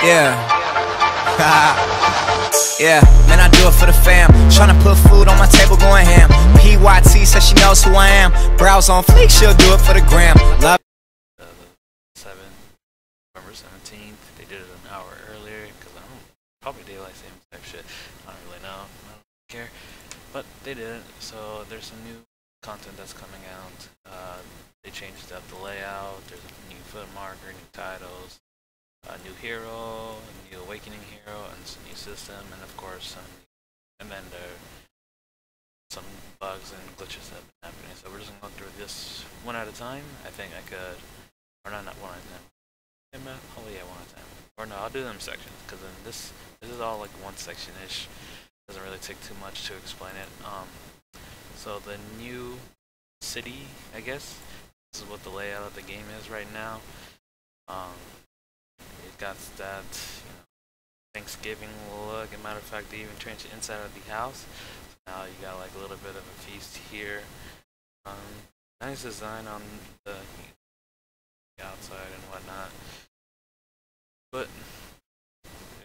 Yeah. Yeah, man, I do it for the fam. Tryna put food on my table, going ham. PYT says she knows who I am. Brows on fleek, she'll do it for the gram. Love. November 17th. They did it an hour earlier because I don't probably daylight savings type shit. I don't really know. I don't care, but they did it. So there's some new content that's coming out. They changed up the layout. There's a new foot marker, new titles, a new hero, a new awakening hero, and some new system, and of course and then there some bugs and glitches that have been happening. So we're just gonna go through this one at a time. I think I could, or not one at a time. Oh yeah, one at a time. Or no, I'll do them sections because then this is all like one section ish. Doesn't really take too much to explain it. So the new city, I guess. This is what the layout of the game is right now. It got that, you know, Thanksgiving look. As a matter of fact, they even changed the inside of the house. So now you got like a little bit of a feast here. Nice design on the outside and whatnot. But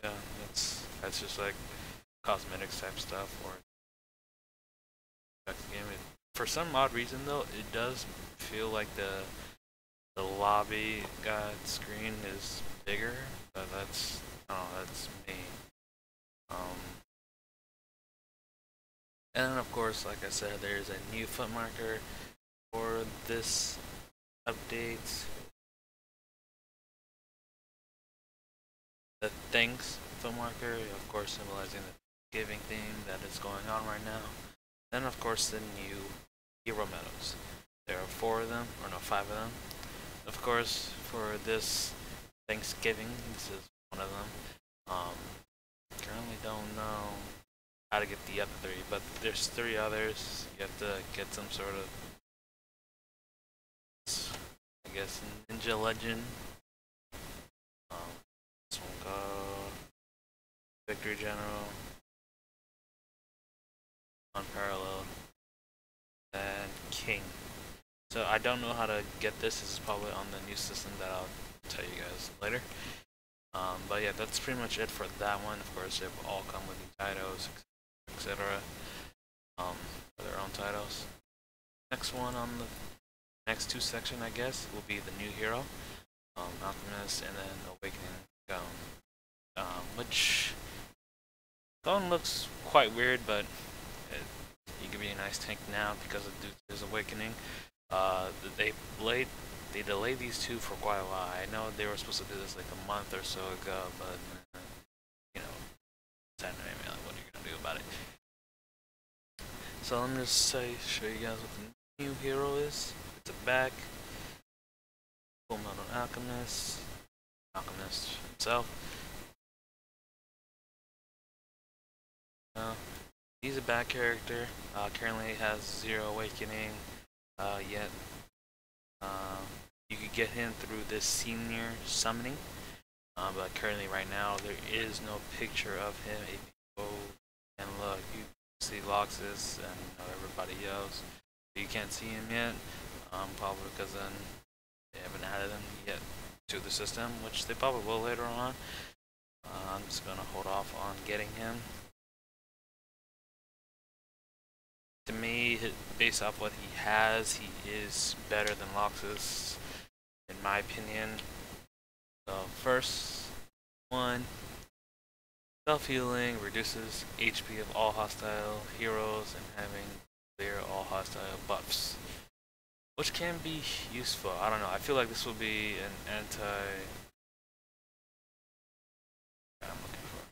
yeah, that's just like cosmetics type stuff or the game. For some odd reason though, it does feel like the lobby screen is bigger, but that's me. And then of course, like I said, there's a new foot marker for this update. The thanks foot marker, of course, symbolizing the giving theme that is going on right now. Then of course the new hero medals. There are 4 of them, or no, 5 of them. Of course, for this Thanksgiving, this is one of them. Currently don't know how to get the other 3, but there's 3 others. You have to get some sort of, I guess, ninja legend. This one called Victory General, Unparalleled, and King. So I don't know how to get this. This is probably on the new system that I'll tell you guys later. But yeah, that's pretty much it for that one. Of course, they all come with new titles, etc. Their own titles. Next one on the next 2 section, I guess, will be the new hero, Alchemist, and then Awakening Gone. Which Gone looks quite weird, but he could be a nice tank now because of his Awakening. They delayed these 2 for quite a while. I know they were supposed to do this like a month or so ago, but you know, like, what are you gonna do about it? So let me just show you guys what the new hero is. It's a back. Full Metal Alchemist himself. He's a back character. Currently has 0 awakening yet. You could get him through this senior summoning, but currently right now there is no picture of him. If you go and look, you see Loxus and everybody else. You can't see him yet, probably because then they haven't added him yet to the system, which they probably will later on. I'm just gonna hold off on getting him. To me, based off what he has, he is better than Loxus, in my opinion. So first one, self-healing, reduces HP of all hostile heroes and having clear all hostile buffs, which can be useful. I don't know, I feel like this will be an anti... I'm looking for...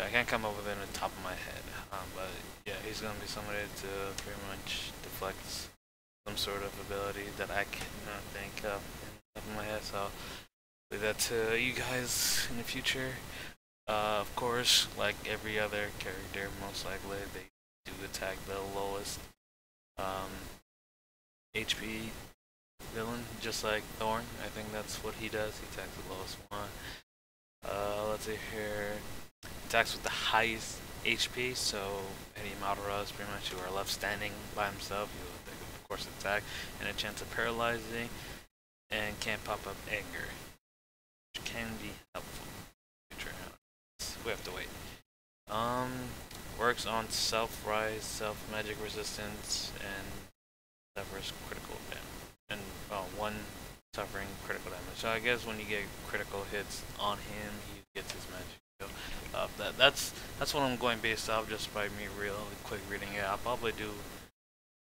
I can't come up with it on the top of my head, but yeah, he's gonna be somebody to pretty much deflect some sort of ability that I cannot think of in the top of my head. So I'll leave that to you guys in the future. Of course, like every other character, most likely they do attack the lowest HP villain, just like Thorn. I think that's what he does. He attacks the lowest one. Let's see here. Attacks with the highest HP, so any Madara pretty much who are left standing by himself, he will of course attack, and a chance of paralyzing, and can't pop up anger, which can we have to wait. Works on self-rise, self-magic resistance, and suffers critical damage. And one suffering critical damage. So I guess when you get critical hits on him, he gets his magic skill. That's what I'm going based off just by me really quick reading it. I'll probably do.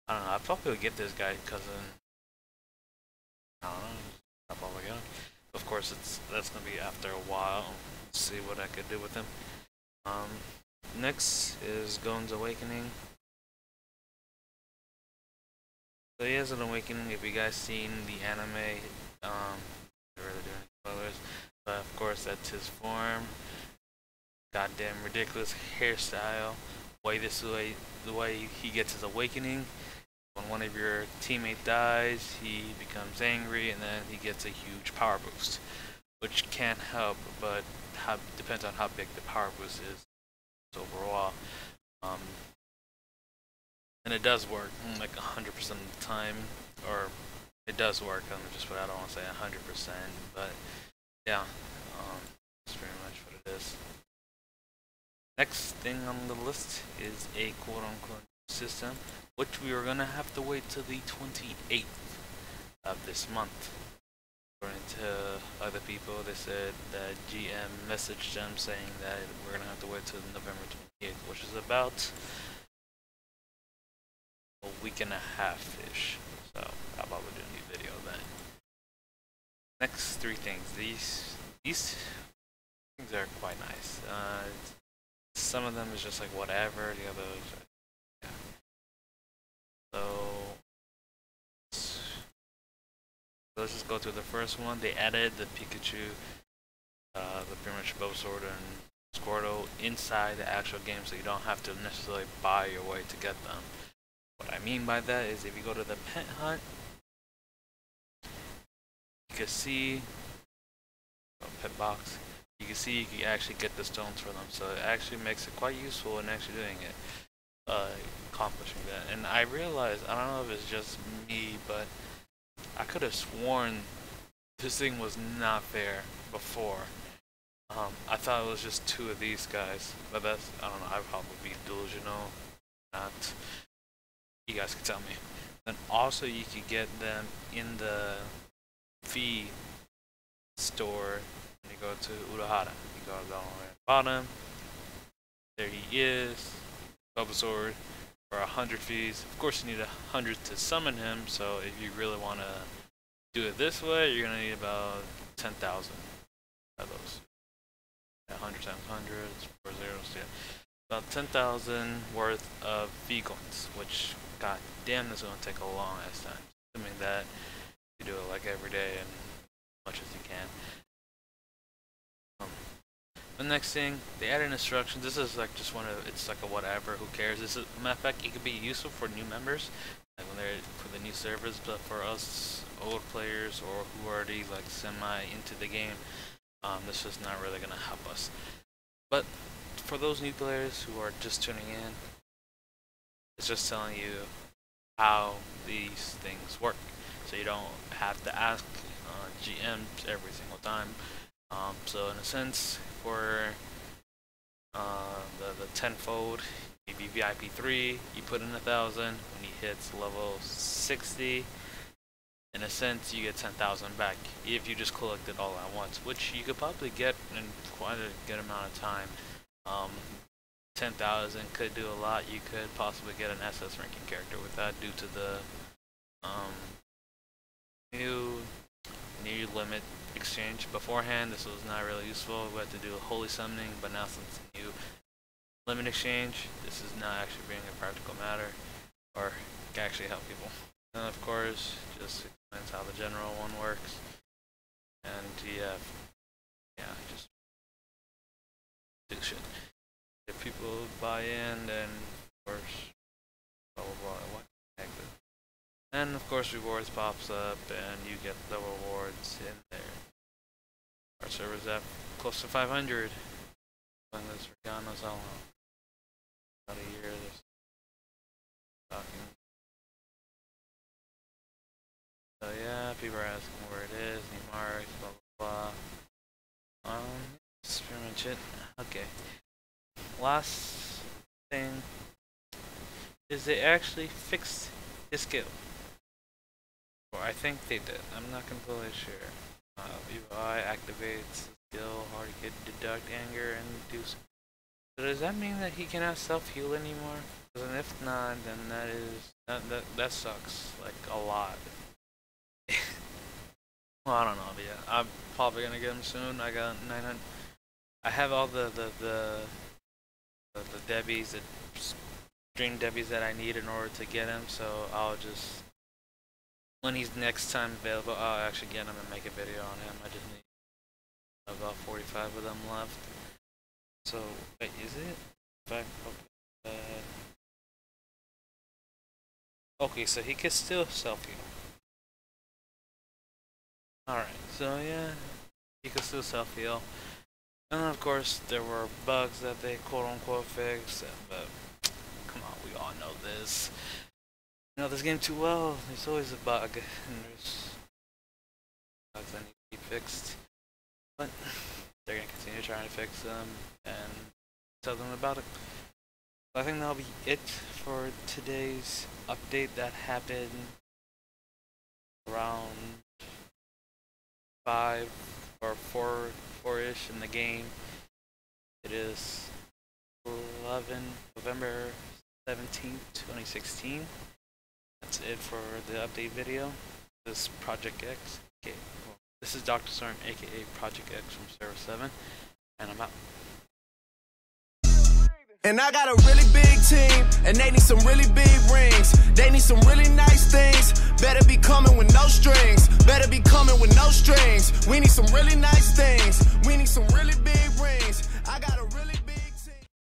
I don't know. I'll probably get this guy cousin. I don't know. I'll probably get him. Of course, that's gonna be after a while. See what I could do with him. Next is Gon's Awakening. So he has an awakening. If you guys seen the anime, they're really doing spoilers. But of course, that's his form. Goddamn ridiculous hairstyle. The way he gets his awakening. When one of your teammates dies, he becomes angry, and then he gets a huge power boost, which can't help, but depends on how big the power boost is overall. And it does work like 100% of the time, or it does work. I don't want to say 100%, but yeah, that's pretty much what it is. Next thing on the list is a quote-unquote system, which we are gonna have to wait till the 28th of this month. According to other people, they said that GM messaged them saying that we're gonna have to wait till November 28th, which is about a week and a half-ish. So I'll probably do a new video then. Next three things. These things are quite nice. Some of them is just like whatever. The others, yeah. So let's just go through the first one. They added the Pikachu, the pretty much Bulbasaur and Squirtle inside the actual game, so you don't have to necessarily buy your way to get them. What I mean by that is if you go to the pet hunt, you can see pet box. You can see you can actually get the stones for them, so it actually makes it quite useful in actually doing it, accomplishing that. And I realized, I don't know if it's just me, but I could have sworn this thing was not fair before. I thought it was just two of these guys, but that's, I don't know, I'd probably be delusional. Not. You guys can tell me. Then also you could get them in the fee store when you go to Urahara. You go down the bottom. There he is. Bulbasaur for 100 fees. Of course you need 100 to summon him, so if you really want to do it this way, you're going to need about 10,000 of those. 100 times 100, 4 zeros, yeah. About 10,000 worth of fee coins, which, god damn, this is going to take a long ass time. Assuming that you do it like every day and as much as you can. The next thing, they added instructions. This is like just it's like a whatever, who cares. This is, matter of fact, it could be useful for new members, like when they're for the new servers, but for us old players or who are already like semi into the game, this is not really gonna help us. But for those new players who are just tuning in, it's just telling you how these things work, so you don't have to ask GMs every single time. So in a sense, for the tenfold, maybe VIP 3, you put in 1,000. When he hits level 60, in a sense, you get 10,000 back if you just collect it all at once, which you could probably get in quite a good amount of time. 10,000 could do a lot. You could possibly get an SS ranking character with that due to the new limit exchange. Beforehand, this was not really useful. We had to do a holy summoning, but now since the new limit exchange, this is not actually being a practical matter, or can actually help people. And of course, just explains how the general one works. And yeah, just do shit. If people buy in, then of course, blah blah blah. What the heck? And of course, rewards pops up, and you get the rewards in there. Our servers have close to 500. When this Regano's all about a year, there's talking. So yeah, people are asking where it is, new marks, blah blah blah. That's pretty much it. Okay. Last thing is they actually fixed his skill. Or I think they did. I'm not completely sure. UI activates skill, hard hit, deduct anger, and do. So does that mean that he cannot self-heal anymore? And if not, then that sucks like a lot. Well, I don't know, but yeah, I'm probably gonna get him soon. I got 900. I have all the Debbies, the string Debbies that I need in order to get him. So I'll just, when he's next time available, I'll actually get him and make a video on him. I just need about 45 of them left. So wait, is it? Okay, so he can still self-heal. Alright, so yeah, he can still self-heal. And then of course, there were bugs that they quote-unquote fixed, but come on, we all know this. You know this game too well, there's always a bug, and there's bugs that need to be fixed. But they're gonna continue trying to fix them, and tell them about it. I think that'll be it for today's update that happened around 5 or 4-ish in the game. It is November 17th, 2016. That's it for the update video. This is Project X. Okay, well, this is Dr. Storm, aka Project X from Server 7, and I'm out. And I got a really big team, and they need some really big rings. They need some really nice things. Better be coming with no strings. Better be coming with no strings. We need some really nice things. We